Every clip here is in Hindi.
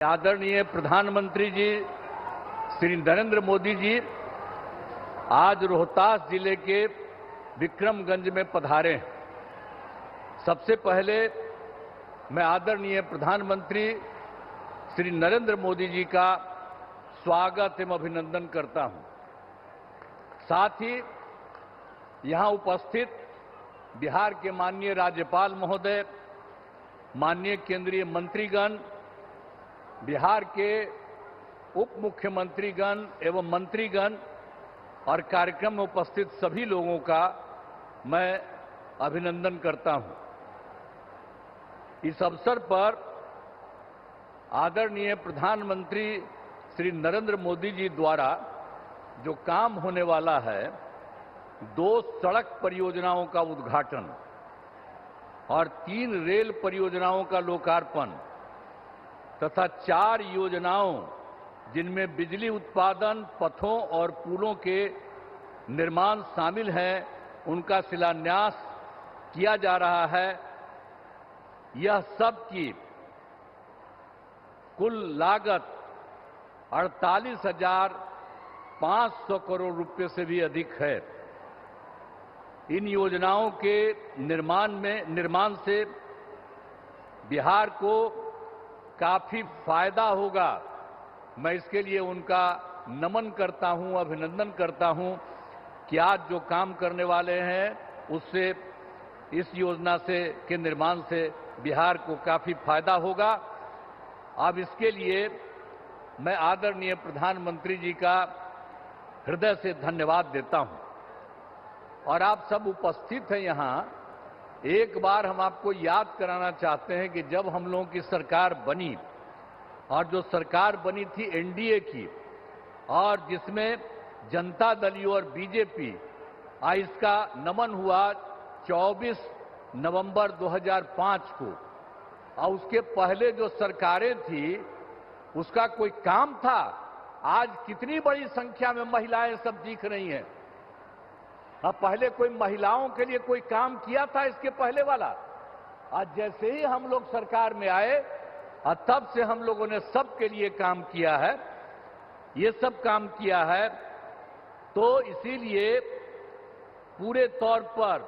आदरणीय प्रधानमंत्री जी श्री नरेंद्र मोदी जी आज रोहतास जिले के विक्रमगंज में पधारे हैं। सबसे पहले मैं आदरणीय प्रधानमंत्री श्री नरेंद्र मोदी जी का स्वागत एवं अभिनंदन करता हूं। साथ ही यहां उपस्थित बिहार के माननीय राज्यपाल महोदय, माननीय केंद्रीय मंत्रीगण, बिहार के उप मुख्यमंत्रीगण एवं मंत्रीगण और कार्यक्रम में उपस्थित सभी लोगों का मैं अभिनंदन करता हूं। इस अवसर पर आदरणीय प्रधानमंत्री श्री नरेंद्र मोदी जी द्वारा जो काम होने वाला है, 2 सड़क परियोजनाओं का उद्घाटन और 3 रेल परियोजनाओं का लोकार्पण तथा 4 योजनाओं जिनमें बिजली उत्पादन, पथों और पुलों के निर्माण शामिल हैं, उनका शिलान्यास किया जा रहा है। यह सब की कुल लागत 48,500 करोड़ रुपए से भी अधिक है। इन योजनाओं के निर्माण से बिहार को काफी फायदा होगा। मैं इसके लिए उनका नमन करता हूं, अभिनंदन करता हूं कि आज जो काम करने वाले हैं उससे, इस योजना के निर्माण से बिहार को काफी फायदा होगा। अब इसके लिए मैं आदरणीय प्रधानमंत्री जी का हृदय से धन्यवाद देता हूं। और आप सब उपस्थित हैं यहां, एक बार हम आपको याद कराना चाहते हैं कि जब हम लोगों की सरकार बनी, और जो सरकार बनी थी एनडीए की, और जिसमें जनता दल और बीजेपी, इसका नमन हुआ 24 नवंबर 2005 को। और उसके पहले जो सरकारें थी उसका कोई काम था? आज कितनी बड़ी संख्या में महिलाएं सब दिख रही हैं। अब पहले कोई महिलाओं के लिए कोई काम किया था इसके पहले वाला? आज जैसे ही हम लोग सरकार में आए और तब से हम लोगों ने सबके लिए काम किया है, ये सब काम किया है। तो इसीलिए पूरे तौर पर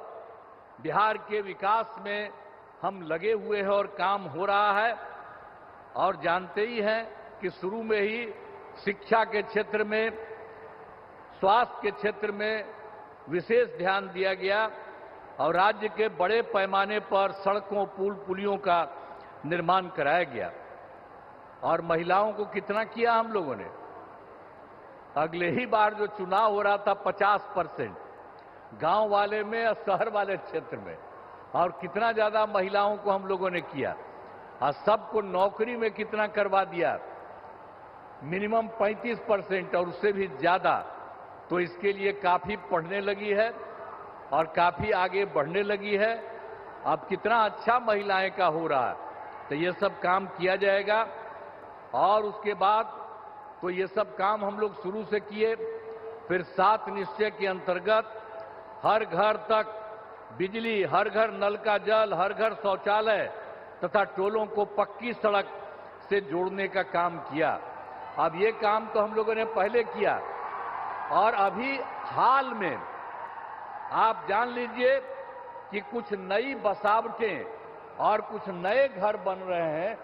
बिहार के विकास में हम लगे हुए हैं और काम हो रहा है। और जानते ही हैं कि शुरू में ही शिक्षा के क्षेत्र में, स्वास्थ्य के क्षेत्र में विशेष ध्यान दिया गया और राज्य के बड़े पैमाने पर सड़कों, पुल, पुलियों का निर्माण कराया गया। और महिलाओं को कितना किया हम लोगों ने? अगले ही बार जो चुनाव हो रहा था 50% गांव वाले में और शहर वाले क्षेत्र में, और कितना ज्यादा महिलाओं को हम लोगों ने किया। और सबको नौकरी में कितना करवा दिया? मिनिमम 35% और उससे भी ज्यादा। तो इसके लिए काफी पढ़ने लगी है और काफी आगे बढ़ने लगी है। अब कितना अच्छा महिलाएं का हो रहा है। तो ये सब काम किया जाएगा। और उसके बाद तो ये सब काम हम लोग शुरू से किए। फिर 7 निश्चय के अंतर्गत हर घर तक बिजली, हर घर नल का जल, हर घर शौचालय तथा टोलों को पक्की सड़क से जोड़ने का काम किया। अब ये काम तो हम लोगों ने पहले किया। और अभी हाल में आप जान लीजिए कि कुछ नई बसावटें और कुछ नए घर बन रहे हैं,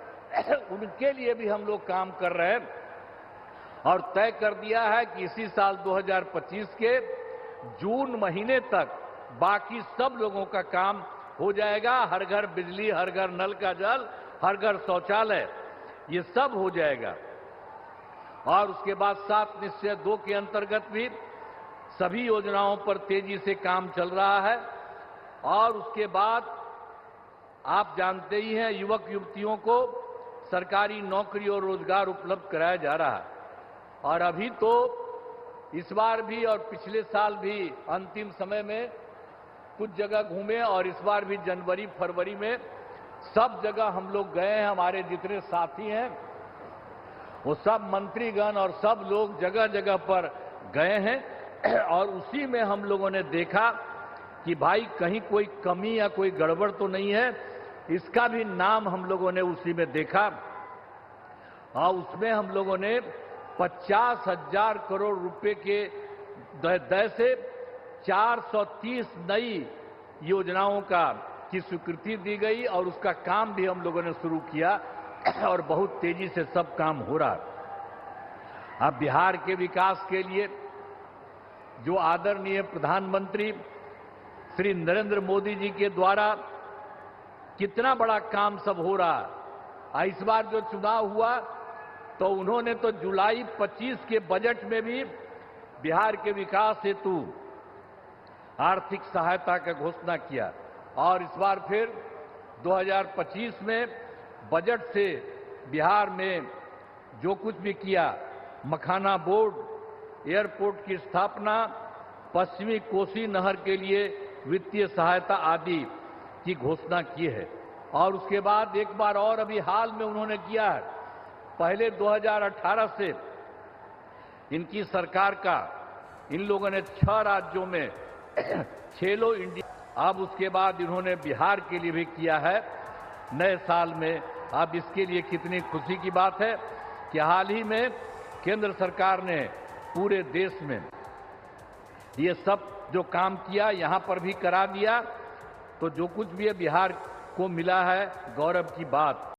उनके लिए भी हम लोग काम कर रहे हैं। और तय कर दिया है कि इसी साल 2025 के जून महीने तक बाकी सब लोगों का काम हो जाएगा। हर घर बिजली, हर घर नल का जल, हर घर शौचालय, ये सब हो जाएगा। और उसके बाद 7 निश्चय 2 के अंतर्गत भी सभी योजनाओं पर तेजी से काम चल रहा है। और उसके बाद आप जानते ही हैं, युवक युवतियों को सरकारी नौकरी और रोजगार उपलब्ध कराया जा रहा है। और अभी तो इस बार भी और पिछले साल भी अंतिम समय में कुछ जगह घूमे, और इस बार भी जनवरी फरवरी में सब जगह हम लोग गए हैं। हमारे जितने साथी हैं वो सब मंत्रीगण और सब लोग जगह जगह पर गए हैं। और उसी में हम लोगों ने देखा कि भाई कहीं कोई कमी या कोई गड़बड़ तो नहीं है। इसका भी नाम हम लोगों ने उसी में देखा। और उसमें हम लोगों ने 50,000 करोड़ रुपए के दर से 430 नई योजनाओं की स्वीकृति दी गई और उसका काम भी हम लोगों ने शुरू किया और बहुत तेजी से सब काम हो रहा है। अब बिहार के विकास के लिए जो आदरणीय प्रधानमंत्री श्री नरेंद्र मोदी जी के द्वारा कितना बड़ा काम सब हो रहा है। इस बार जो चुनाव हुआ तो उन्होंने तो जुलाई 25 के बजट में भी बिहार के विकास हेतु आर्थिक सहायता का घोषणा किया और इस बार फिर 2025 में बजट से बिहार में जो कुछ भी किया, मखाना बोर्ड, एयरपोर्ट की स्थापना, पश्चिमी कोसी नहर के लिए वित्तीय सहायता आदि की घोषणा की है। और उसके बाद एक बार और अभी हाल में उन्होंने किया है, पहले 2018 से इनकी सरकार का इन लोगों ने 6 राज्यों में खेलो इंडिया, अब उसके बाद इन्होंने बिहार के लिए भी किया है नए साल में। अब इसके लिए कितनी खुशी की बात है कि हाल ही में केंद्र सरकार ने पूरे देश में ये सब जो काम किया यहां पर भी करा दिया, तो जो कुछ भी बिहार को मिला है गौरव की बात।